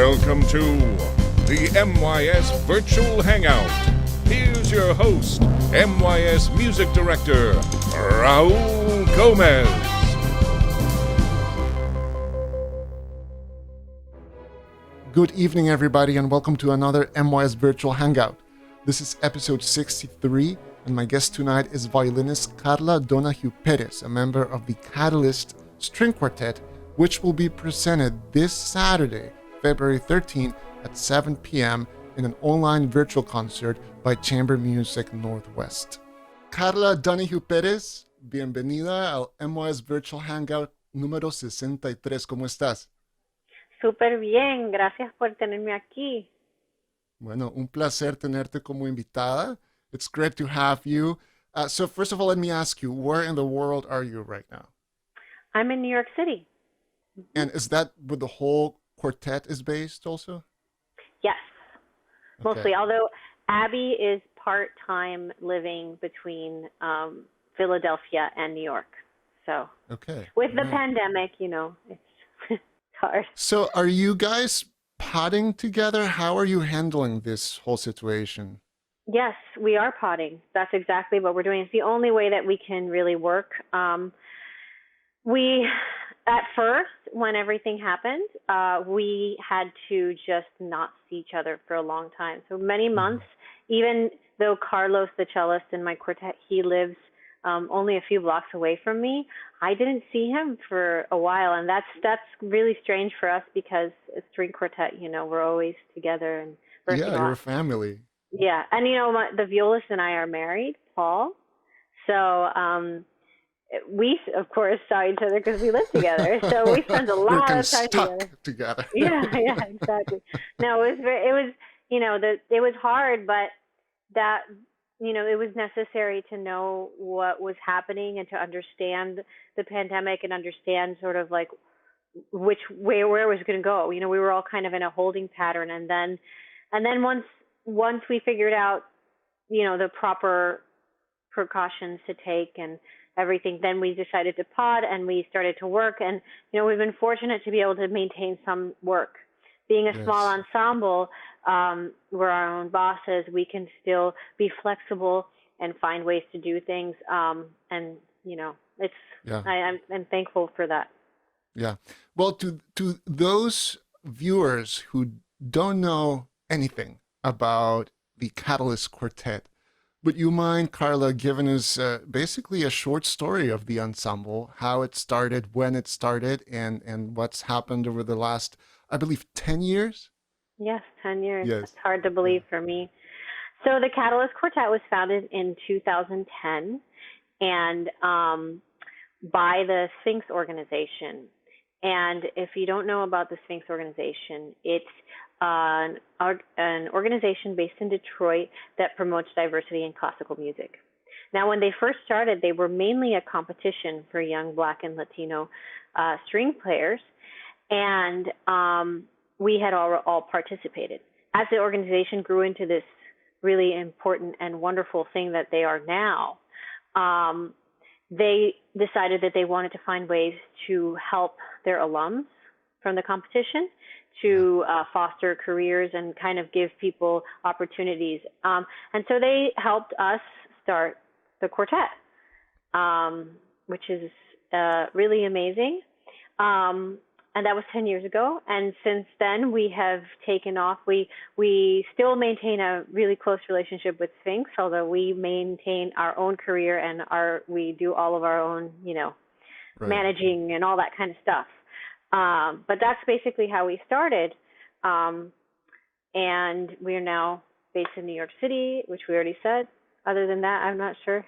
Welcome to the MYS Virtual Hangout. Here's your host, MYS Music Director, Raúl Gómez. Good evening, everybody, and welcome to another MYS Virtual Hangout. This is episode 63, and my guest tonight is violinist Karla Donehew Perez, a member of the Catalyst String Quartet, which will be presented this Saturday, February 13 at 7 p.m. in an online virtual concert by Chamber Music Northwest. Karla Donehew Perez, bienvenida al MYS Virtual Hangout número 63. ¿Cómo estás? Súper bien, gracias por tenerme aquí. Bueno, un placer tenerte como invitada. It's great to have you. So first of all, let me ask you, where in the world are you right now? I'm in New York City. And is that where the whole quartet is based also? Yes, Okay. mostly. Although Abby is part-time living between Philadelphia and New York. So Okay. with the Right. pandemic, it's hard. So are you guys potting together? How are you handling this whole situation? Yes, we are potting. That's exactly what we're doing. It's the only way that we can really work. We, at first, when everything happened, we had to just not see each other for a long time. So many months, even though Carlos, the cellist in my quartet, he lives only a few blocks away from me, I didn't see him for a while. And that's really strange for us because a string quartet, we're always together and working Yeah, a lot. you're a family. Yeah, and the violist and I are married, Paul. So we, of course, saw each other because we lived together. So we spent a You're lot kind of time stuck together. together. Yeah, exactly. No, it was hard, but that it was necessary to know what was happening and to understand the pandemic and understand sort of like where it was going to go. We were all kind of in a holding pattern, and then once we figured out, the proper precautions to take and everything, then we decided to pod and we started to work. And, we've been fortunate to be able to maintain some work. Being a small Yes. ensemble, we're our own bosses. We can still be flexible and find ways to do things. Yeah. I'm thankful for that. Yeah. Well, to those viewers who don't know anything about the Catalyst Quartet, would you mind, Karla, giving us basically a short story of the ensemble, how it started, when it started, and what's happened over the last, I believe, 10 years? Yes, 10 years. Yes. It's hard to believe for me. So the Catalyst Quartet was founded in 2010 and by the Sphinx organization. And if you don't know about the Sphinx organization, it's an organization based in Detroit that promotes diversity in classical music. Now, when they first started, they were mainly a competition for young Black and Latino string players, and we had all participated. As the organization grew into this really important and wonderful thing that they are now, they decided that they wanted to find ways to help their alums from the competition to foster careers and kind of give people opportunities. And so they helped us start the quartet, which is really amazing. And that was 10 years ago. And since then, we have taken off. We still maintain a really close relationship with Sphinx, although we maintain our own career and we do all of our own, Right. managing and all that kind of stuff. But that's basically how we started. And we are now based in New York City, which we already said. Other than that, I'm not sure.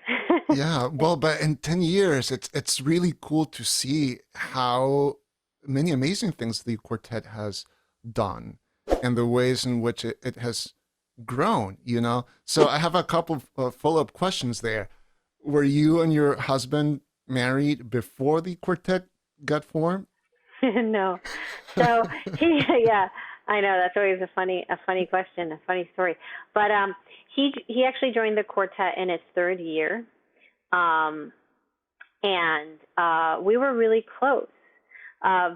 Yeah, well, but in 10 years, it's really cool to see how many amazing things the quartet has done and the ways in which it has grown, So I have a couple of follow-up questions there. Were you and your husband married before the quartet got formed? No. So yeah, I know that's always a funny question, a funny story. But he actually joined the quartet in its third year, and we were really close.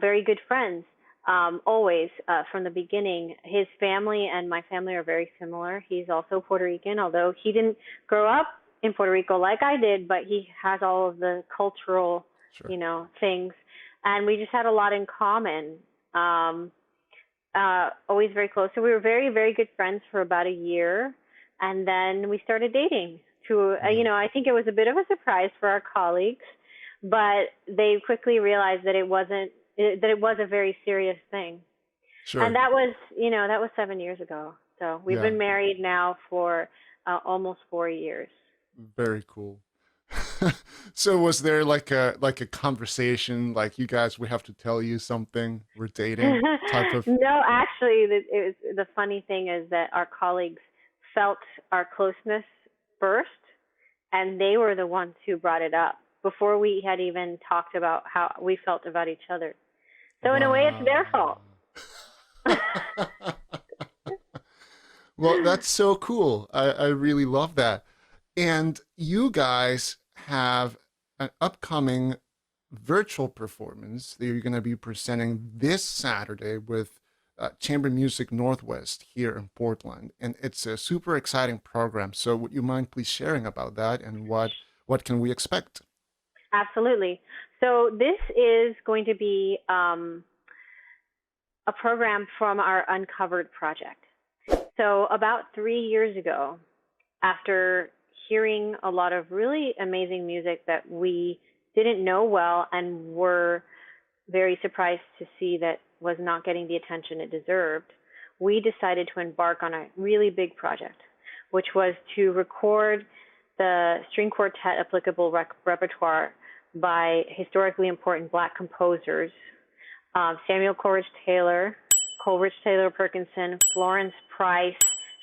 very good friends. always from the beginning. His family and my family are very similar. He's also Puerto Rican, although he didn't grow up in Puerto Rico like I did, but he has all of the cultural, Sure. Things. And we just had a lot in common. Always very close. So we were very, very good friends for about a year. And then we started dating I think it was a bit of a surprise for our colleagues, but they quickly realized that it was a very serious thing. Sure. And that was 7 years ago. So we've been married now for almost 4 years. Very cool. So was there like a conversation, like, you guys, we have to tell you something, we're dating type of? No, actually, the funny thing is that our colleagues felt our closeness first, and they were the ones who brought it up before we had even talked about how we felt about each other. So in a way, it's their fault. Well, that's so cool. I really love that. And you guys have an upcoming virtual performance that you're going to be presenting this Saturday with Chamber Music Northwest here in Portland. And it's a super exciting program. So would you mind please sharing about that, and what can we expect? Absolutely. So this is going to be a program from our Uncovered project. So about 3 years ago, after hearing a lot of really amazing music that we didn't know well and were very surprised to see that was not getting the attention it deserved, we decided to embark on a really big project, which was to record the string quartet applicable repertoire by historically important Black composers, Samuel Coleridge Taylor, Coleridge Taylor Perkinson, Florence Price,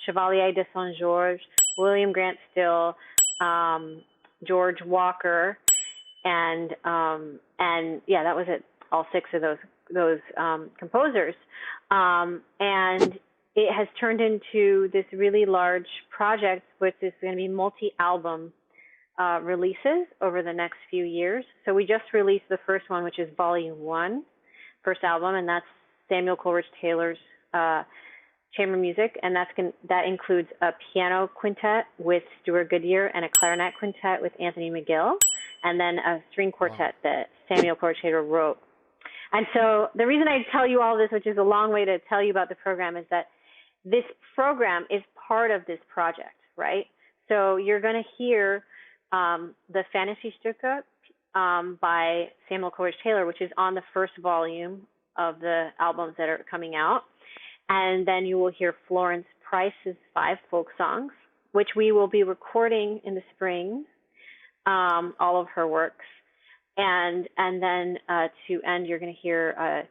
Chevalier de Saint George, William Grant Still, George Walker, and that was it. All 6 of those composers, and it has turned into this really large project, which is going to be multi-album releases over the next few years. So we just released the first one, which is Volume 1, first album, and that's Samuel Coleridge Taylor's chamber music, and that includes a piano quintet with Stuart Goodyear and a clarinet quintet with Anthony McGill, and then a string quartet that Samuel Coleridge Taylor wrote. And so the reason I tell you all this, which is a long way to tell you about the program, is that this program is part of this project, right? So you're going to hear the Fantasy-Stücke by Samuel Coleridge Taylor, which is on the first volume of the albums that are coming out. And then you will hear Florence Price's 5 folk songs, which we will be recording in the spring, all of her works. And then to end, you're going to hear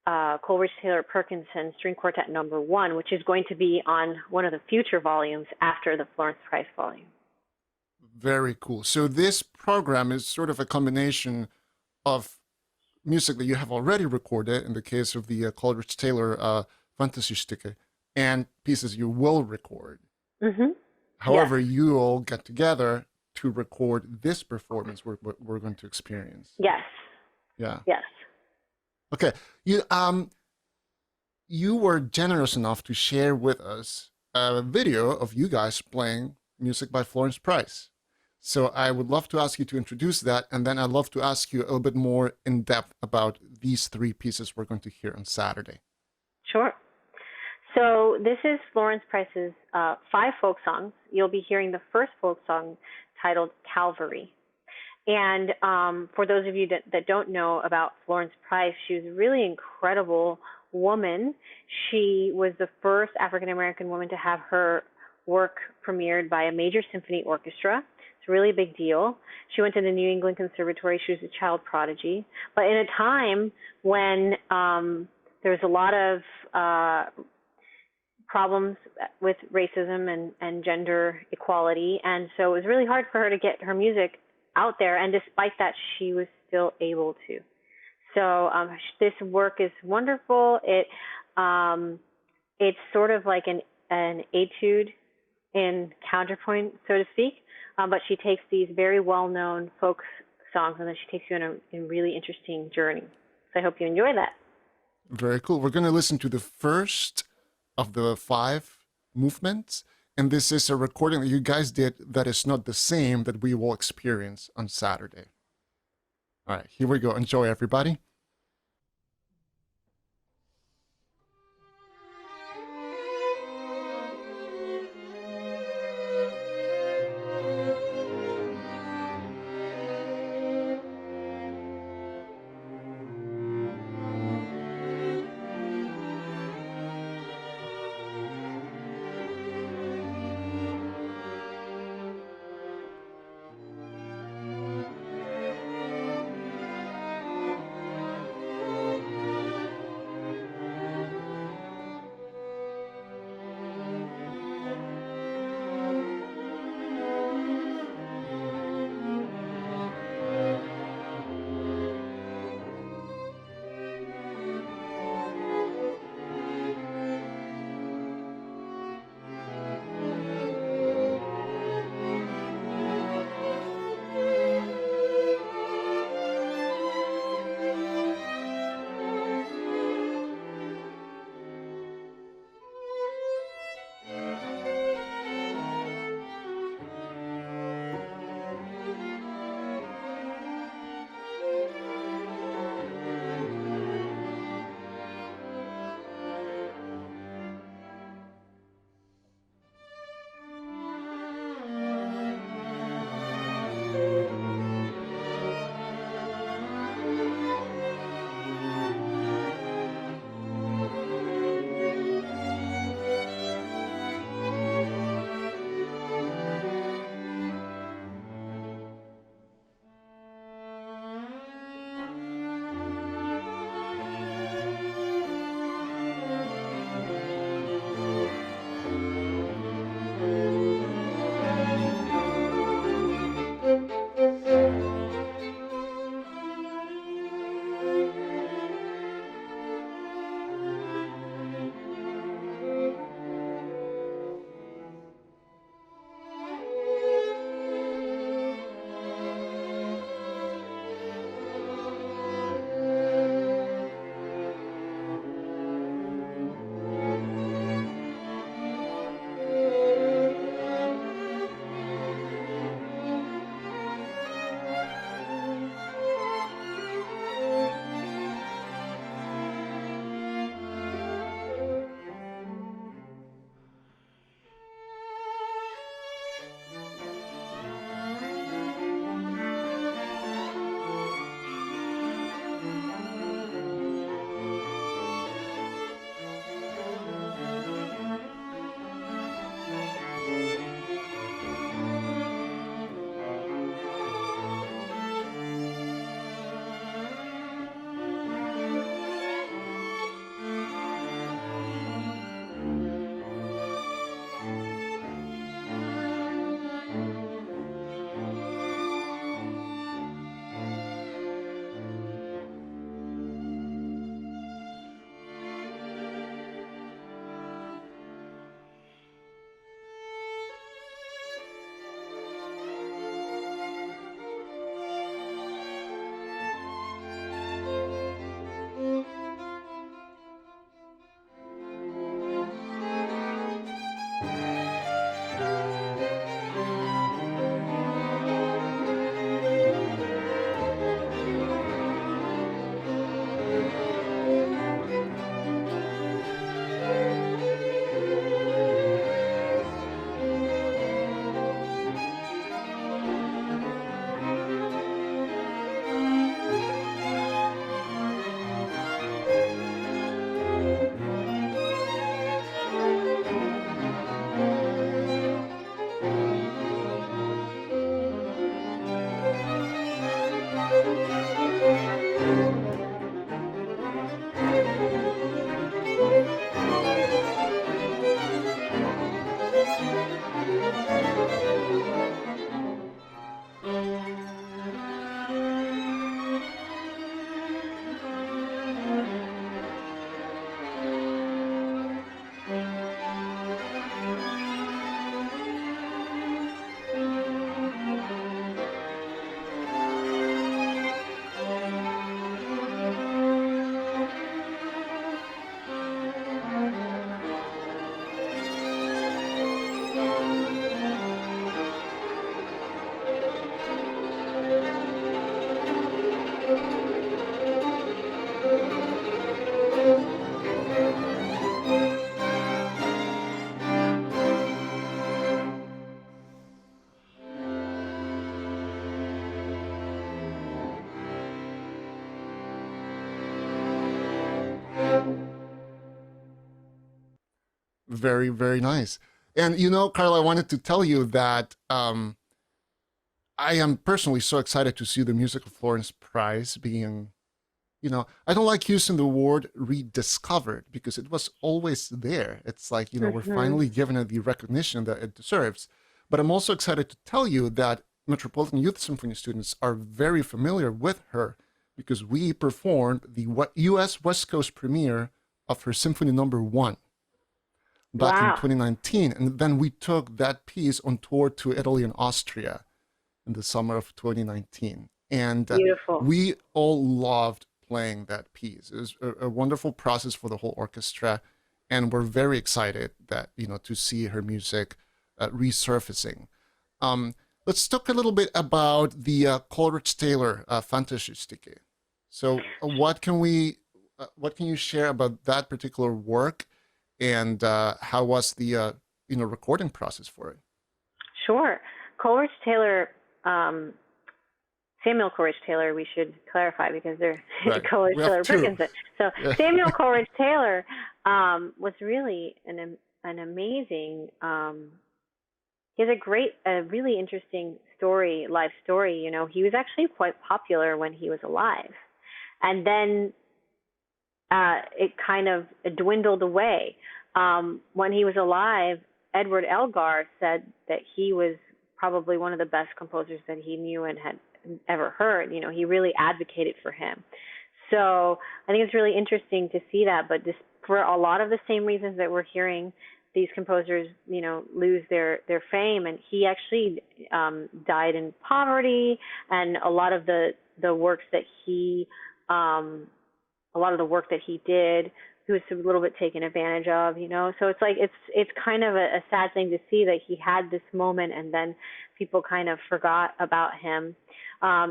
Coleridge Taylor Perkinson String Quartet Number 1, which is going to be on one of the future volumes after the Florence Price volume. Very cool. So this program is sort of a combination of music that you have already recorded, in the case of the Coleridge Taylor Fantasy-Stücke, and pieces you will record. Mm-hmm. However, you all get together to record this performance we're going to experience. Yes. Yeah. Yes. Okay. You were generous enough to share with us a video of you guys playing music by Florence Price. So I would love to ask you to introduce that, and then I'd love to ask you a little bit more in depth about these 3 pieces we're going to hear on Saturday. Sure. So this is Florence Price's 5 folk songs. You'll be hearing the first folk song titled Calvary. And for those of you that don't know about Florence Price, she was a really incredible woman. She was the first African-American woman to have her work premiered by a major symphony orchestra. It's a really big deal. She went to the New England Conservatory. She was a child prodigy. But in a time when there was a lot of problems with racism and gender equality, and so it was really hard for her to get her music out there, and despite that, she was still able to. So this work is wonderful. It's sort of like an etude in counterpoint, so to speak, but she takes these very well-known folk songs, and then she takes you on a really interesting journey. So I hope you enjoy that. Very cool. We're going to listen to the first of the 5 movements. And this is a recording that you guys did that is not the same that we will experience on Saturday. All right, here we go. Enjoy, everybody. Very, very nice. And you know, Karla, I wanted to tell you that I am personally so excited to see the music of Florence Price being, you know, I don't like using the word rediscovered because it was always there. It's like, you know, we're Hmm. finally giving it the recognition that it deserves. But I'm also excited to tell you that Metropolitan Youth Symphony students are very familiar with her because we performed the US West Coast premiere of her Symphony Number 1 back in Wow. 2019. And then we took that piece on tour to Italy and Austria in the summer of 2019. And Beautiful. we all loved playing that piece. It was a wonderful process for the whole orchestra. And we're very excited that, you know, to see her music resurfacing. Um, let's talk a little bit about the Coleridge Taylor Fantasy. So, what can you share about that particular work, and how was the recording process for it? Sure. Coleridge Taylor, Samuel Coleridge Taylor, we should clarify because they're Right. Coleridge We have Taylor two. Perkins. So Yeah. Samuel Coleridge Taylor was really an amazing. He has a really interesting story, life story. You know, he was actually quite popular when he was alive, and then it kind of dwindled away. When he was alive, Edward Elgar said that he was probably one of the best composers that he knew and had ever heard. You know, he really advocated for him. So I think it's really interesting to see that. But this, for a lot of the same reasons that we're hearing these composers, you know, lose their fame, and he actually died in poverty, and a lot of the works that he a lot of the work that he did, he was a little bit taken advantage of, you know. So it's like it's kind of a sad thing to see that he had this moment and then people kind of forgot about him.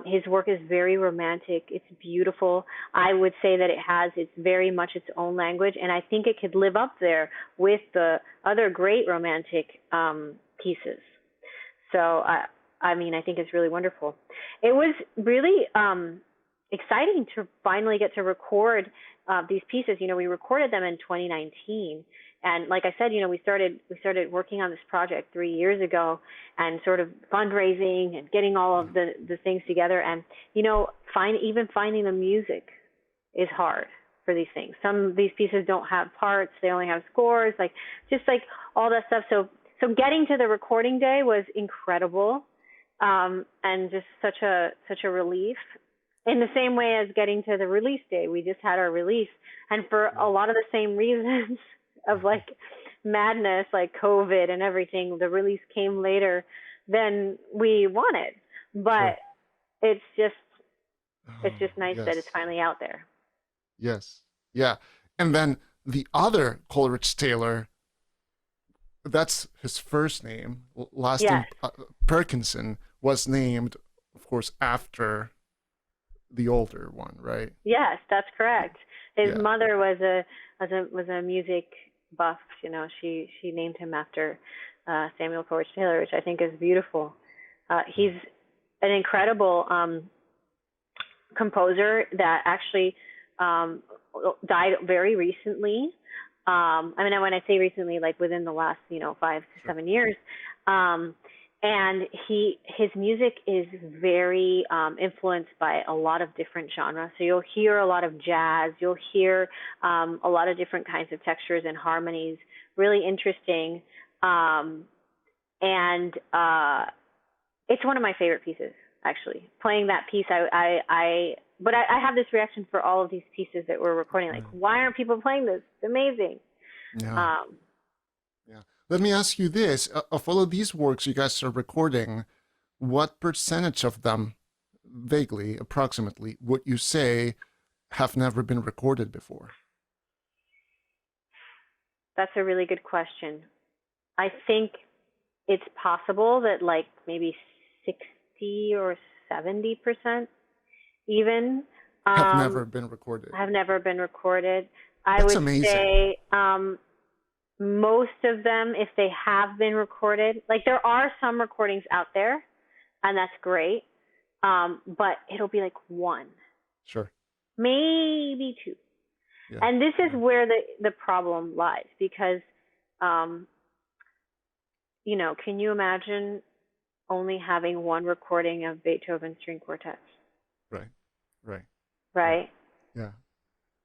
His work is very romantic. It's beautiful. I would say that it's very much its own language, and I think it could live up there with the other great romantic pieces. So I mean, I think it's really wonderful. It was really exciting to finally get to record these pieces. You know, we recorded them in 2019, and like I said, you know, we started working on this project 3 years ago, and sort of fundraising and getting all of the things together. And you know, even finding the music is hard for these things. Some of these pieces don't have parts; they only have scores, like just like all that stuff. So getting to the recording day was incredible, and just such a relief. In the same way as getting to the release day, we just had our release, and for a lot of the same reasons of like madness, like COVID and everything, the release came later than we wanted. Sure. But it's just Oh, nice that it's yes. finally out there. Yes. Yeah. And then the other Coleridge Taylor, that's his first name. Last Yes, name Perkinson was named, of course, after the older one, right? yes, that's correct. His Yeah. mother was a music buff. You know, she named him after Samuel Coleridge Taylor, which I think is beautiful. He's an incredible composer that actually died very recently. I mean, when I say recently, like within the last, you know, 5 to 7 years. And his music is very influenced by a lot of different genres. So you'll hear a lot of jazz, you'll hear a lot of different kinds of textures and harmonies. Really interesting, and it's one of my favorite pieces. Actually, playing that piece, but I have this reaction for all of these pieces that we're recording. Like, Right. why aren't people playing this? It's amazing. Yeah. Um, Yeah. Let me ask you this. Of all of these works you guys are recording, what percentage of them, vaguely, approximately, would you say have never been recorded before? that's a really good question. I think it's possible that like maybe 60 or 70% even Have never been recorded. have never been recorded. I That's would amazing. say most of them, if they have been recorded, like there are some recordings out there, and that's great. But it'll be like one, Sure. maybe two. Yeah. And this is Yeah. where the problem lies, because can you imagine only having one recording of Beethoven string quartets? Right. Yeah.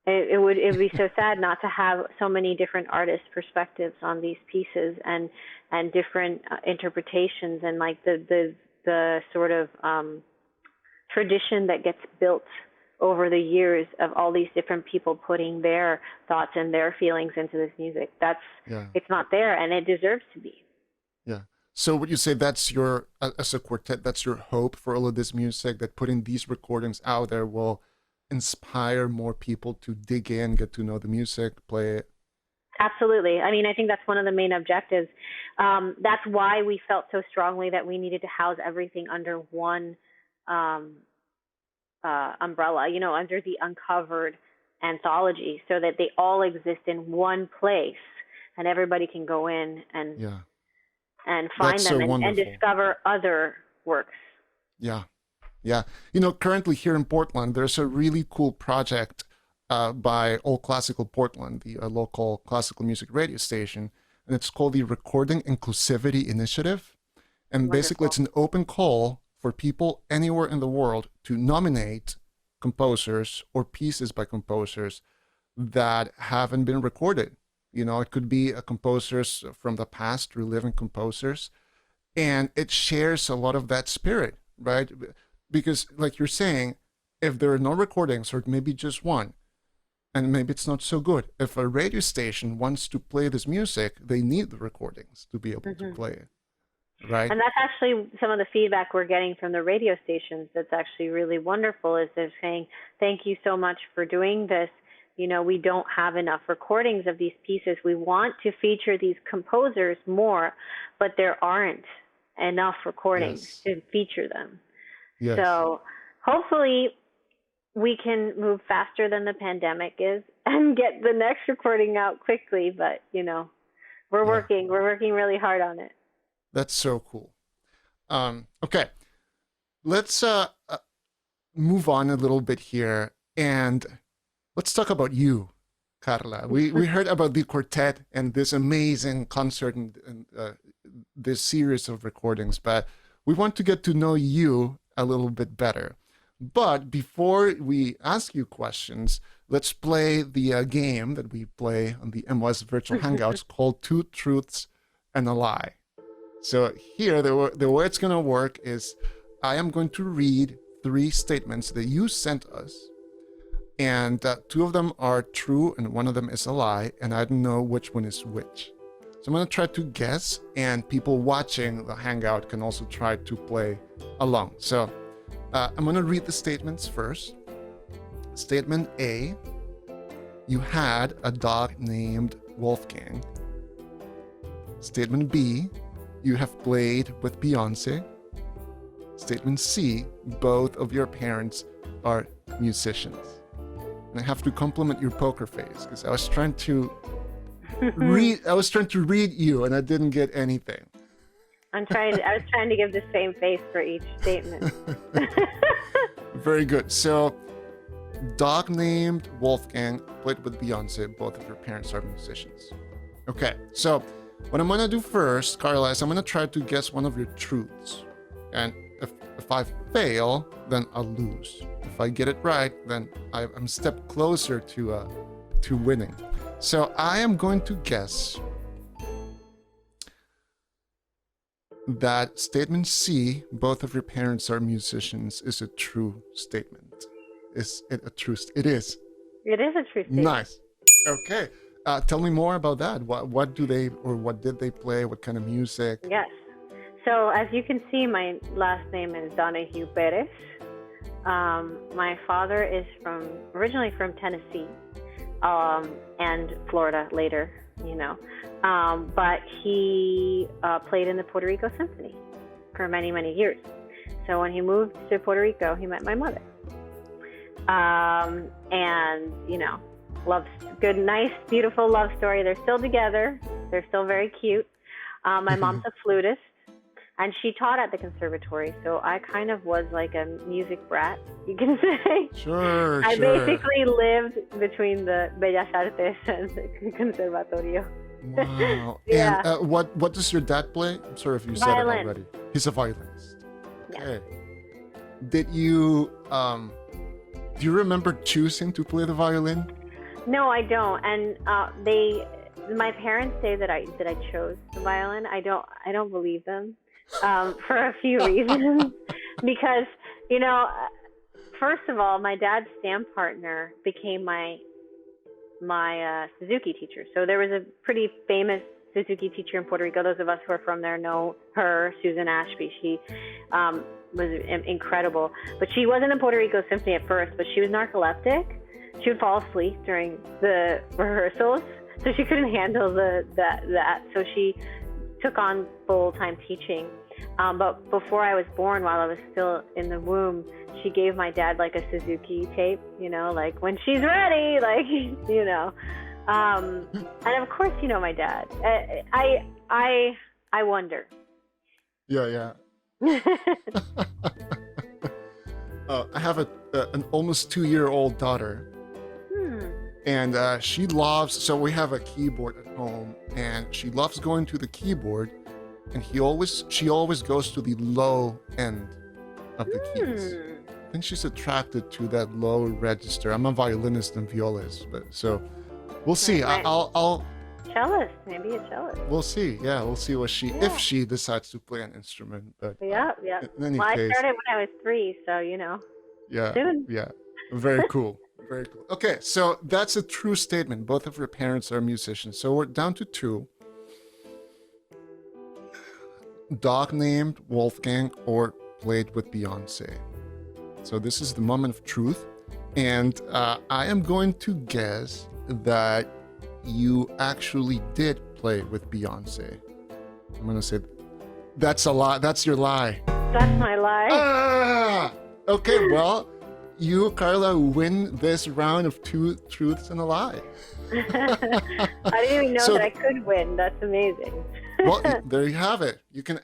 It would be so sad not to have so many different artists' perspectives on these pieces and different interpretations, and like the sort of tradition that gets built over the years of all these different people putting their thoughts and their feelings into this music. It's not there, and it deserves to be. Yeah. So would you say that's your, as a quartet, that's your hope for all of this music, that putting these recordings out there will inspire more people to dig in, get to know the music, play it? Absolutely. I mean, I think that's one of the main objectives. That's why we felt so strongly that we needed to house everything under one umbrella, under the Uncovered anthology, so that they all exist in one place and everybody can go in and find them and discover other works. Yeah. Currently here in Portland, there's a really cool project by All Classical Portland, the local classical music radio station, and it's called the Recording Inclusivity Initiative. And Wonderful. Basically, it's an open call for people anywhere in the world to nominate composers or pieces by composers that haven't been recorded. It could be composers from the past, reliving composers, and it shares a lot of that spirit, right? Because like you're saying, if there are no recordings, or maybe just one, and maybe it's not so good, if a radio station wants to play this music, they need the recordings to be able to play it, right? And that's actually some of the feedback we're getting from the radio stations that's actually really wonderful, is they're saying, thank you so much for doing this. We don't have enough recordings of these pieces. We want to feature these composers more, but there aren't enough recordings to feature them. Yes. So hopefully we can move faster than the pandemic is and get the next recording out quickly. But, we're working really hard on it. That's so cool. Okay. Let's move on a little bit here, and let's talk about you, Karla. We heard about the quartet and this amazing concert and this series of recordings, but we want to get to know you a little bit better. But before we ask you questions, let's play the game that we play on the MYS virtual hangouts called Two Truths and a Lie. So here, the way it's going to work is I am going to read 3 statements that you sent us, and 2 of them are true and 1 of them is a lie, and I don't know which one is which. So I'm going to try to guess, and people watching the Hangout can also try to play along. So I'm going to read the statements first. Statement A, you had a dog named Wolfgang. Statement B, you have played with Beyonce. Statement C, both of your parents are musicians. And I have to compliment your poker face, because I was trying to read you and I didn't get anything. I was trying to give the same face for each statement. Very good. So, dog named Wolfgang, played with Beyonce, both of your parents are musicians. Okay, so what I'm gonna do first, Karla, is I'm gonna try to guess one of your truths. And if I fail, then I'll lose. If I get it right, then I'm a step closer to winning. So I am going to guess that statement C, both of your parents are musicians, is a true statement. Is it a true statement? It is. It is a true statement. Nice. Okay. Tell me more about that. What do they, or what did they play? What kind of music? Yes. So as you can see, my last name is Donehew Perez. My father is originally from Tennessee, and Florida later, but he played in the Puerto Rico Symphony for many, many years. So when he moved to Puerto Rico, he met my mother. And, good, nice, beautiful love story. They're still together. They're still very cute. My mom's a flutist, and she taught at the conservatory. So I kind of was like a music brat, you can say. Sure. I basically lived between the Bellas Artes and the Conservatorio. Wow. Yeah. And what does your dad play? I'm sorry if you said it Violin. already. He's a violinist. Yeah. Okay. Did you do you remember choosing to play the violin? No, I don't. And my parents say that I chose the violin. I don't believe them for a few reasons. Because, first of all, my dad's stand partner became my Suzuki teacher. So there was a pretty famous Suzuki teacher in Puerto Rico. Those of us who are from there know her, Susan Ashby. She was incredible. But she wasn't in Puerto Rico Symphony at first, but she was narcoleptic. She would fall asleep during the rehearsals, so she couldn't handle that. So she took on full-time teaching. But before I was born, while I was still in the womb, she gave my dad like a Suzuki tape, like when she's ready, like, and of course, my dad. I wonder. Yeah. I have an almost 2-year-old daughter, and she loves. So we have a keyboard at home, and she loves going to the keyboard, and she always goes to the low end of the keys. I think she's attracted to that low register. I'm a violinist and violist, but so we'll see. Right. I'll cellist, maybe a cellist. We'll see. Yeah, we'll see what if she decides to play an instrument. But yeah. In any Well, case, I started when I was 3, so Yeah. soon. Yeah. Very cool. Very cool. Okay, so that's a true statement. Both of your parents are musicians. So we're down to 2. Dog named Wolfgang or played with Beyonce. So this is the moment of truth. And I am going to guess that you actually did play with Beyonce. I'm going to say that's a lie. That's your lie. That's my lie. Okay, well, you, Karla, win this round of 2 truths and a lie. I didn't even know that I could win. That's amazing. Well, there you have it. You can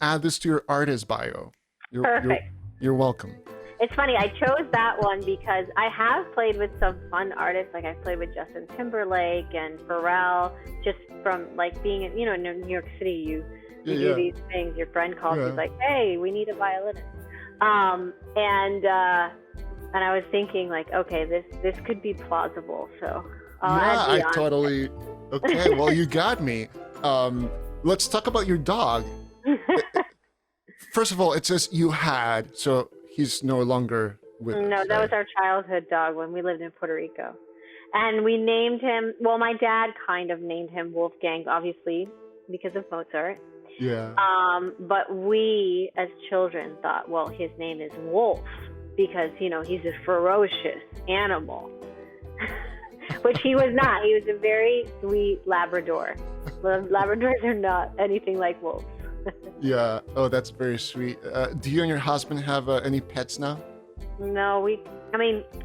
add this to your artist bio. Perfect. You're welcome. It's funny, I chose that one because I have played with some fun artists. Like I played with Justin Timberlake and Pharrell, just from like being in, in New York City, you do these things. Your friend calls, he's like, hey, we need a violinist. And I was thinking like, okay, this could be plausible. So I totally. Okay, well, you got me. Let's talk about your dog. First of all, it says you had, so he's no longer with us. No, that was our childhood dog when we lived in Puerto Rico. And we named him, well, my dad kind of named him Wolfgang, obviously, because of Mozart. Yeah. But we, as children, thought, well, his name is Wolf because, he's a ferocious animal. Which he was not. He was a very sweet Labrador. Labradors are not anything like wolves. Yeah. Oh, that's very sweet. Do you and your husband have any pets now? No,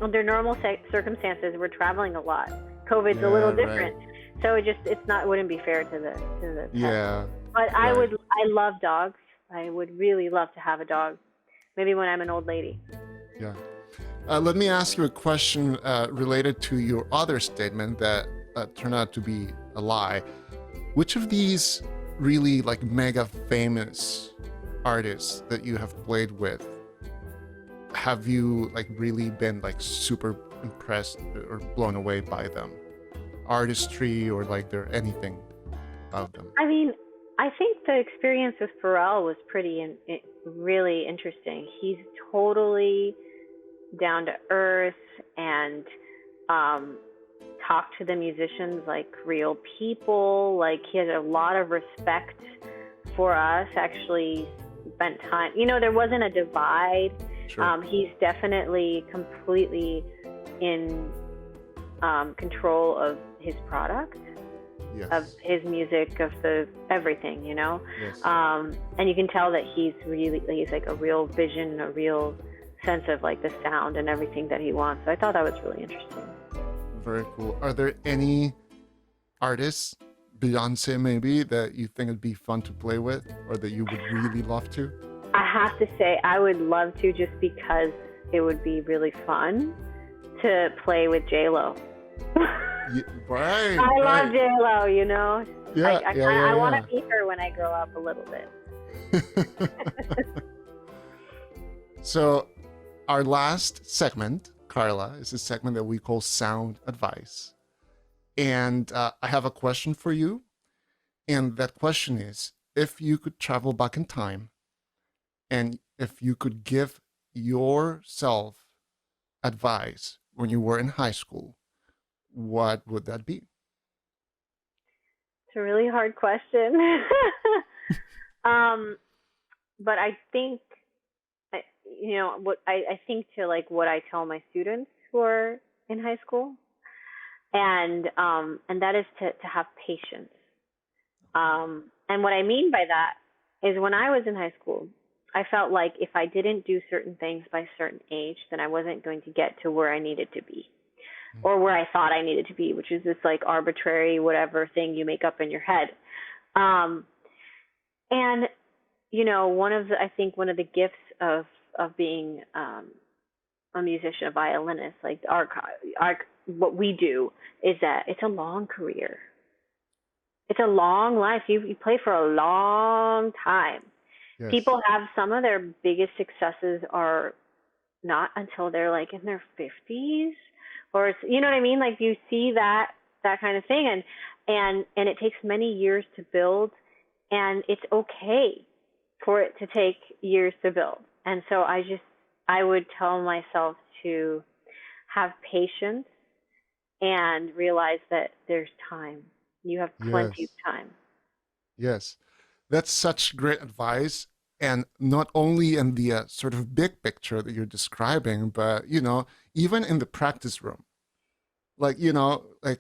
under normal circumstances, we're traveling a lot. COVID's a little different, so it wouldn't be fair to the pets. Yeah. But I love dogs. I would really love to have a dog. Maybe when I'm an old lady. Yeah. Let me ask you a question related to your other statement that turned out to be a lie. Which of these really like mega famous artists that you have played with have you like really been like super impressed or blown away by them? Artistry or like there anything about them? I think the experience with Pharrell was really interesting. He's totally down to earth and talk to the musicians like real people. Like he has a lot of respect for us. Actually spent time, there wasn't a divide. Sure. He's definitely completely in control of his product. Yes. Of his music, of everything, Yes. and you can tell that he's like a real vision, a real sense of like the sound and everything that he wants. So I thought that was really interesting. Very cool. Are there any artists, Beyonce maybe, that you think it'd be fun to play with or that you would really love to? I have to say I would love to, just because it would be really fun to play with J.Lo. Right. I right. love J.Lo, you know. Yeah, I want to meet her when I grow up a little bit. So, our last segment, Karla, is a segment that we call Sound Advice. And I have a question for you. And that question is, if you could travel back in time and if you could give yourself advice when you were in high school, what would that be? It's a really hard question. But I think, what I think to like what I tell my students who are in high school, and that is to have patience. And what I mean by that is when I was in high school, I felt like if I didn't do certain things by a certain age, then I wasn't going to get to where I needed to be, or where I thought I needed to be, which is this like arbitrary whatever thing you make up in your head. And I think one of the gifts of being a musician, a violinist, like our what we do is that it's a long career. It's a long life. You play for a long time. Yes. People have some of their biggest successes are not until they're like in their 50s, or it's, you know what I mean? Like you see that kind of thing, and it takes many years to build, and it's okay for it to take years to build. And so I would tell myself to have patience and realize that there's time. You have plenty of time. Yes. That's such great advice. And not only in the sort of big picture that you're describing, but, even in the practice room. Like,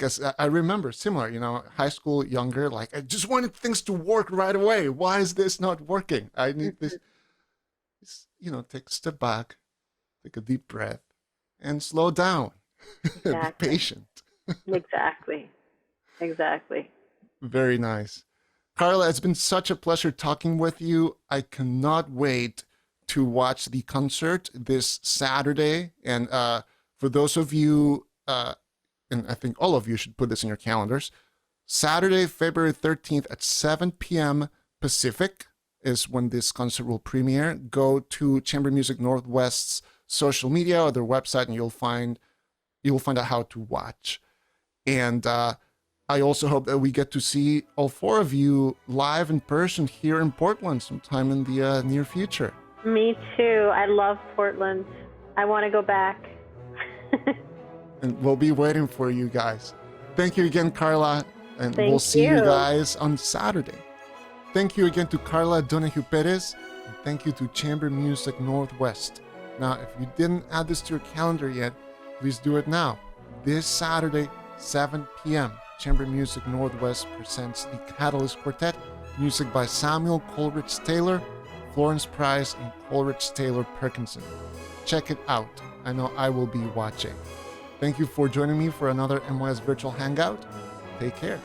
as I remember similar, high school, younger, like I just wanted things to work right away. Why is this not working? I need this, take a step back, take a deep breath, and slow down. Exactly. Be patient. Exactly. Very nice. Karla, it's been such a pleasure talking with you. I cannot wait to watch the concert this Saturday. And for those of you, and I think all of you should put this in your calendars, Saturday, February 13th at 7 p.m. Pacific is when this concert will premiere. Go to Chamber Music Northwest's social media or their website, and you'll find out how to watch. And I also hope that we get to see all four of you live in person here in Portland sometime in the near future. Me too. I love Portland. I want to go back. And we'll be waiting for you guys. Thank you again, Karla, and we'll see you guys on Saturday. Thank you again to Karla Donehew Perez, and thank you to Chamber Music Northwest. Now, if you didn't add this to your calendar yet, please do it now. This Saturday, 7 p.m., Chamber Music Northwest presents the Catalyst Quartet, music by Samuel Coleridge Taylor, Florence Price, and Coleridge Taylor Perkinson. Check it out. I know I will be watching. Thank you for joining me for another MYS Virtual Hangout. Take care.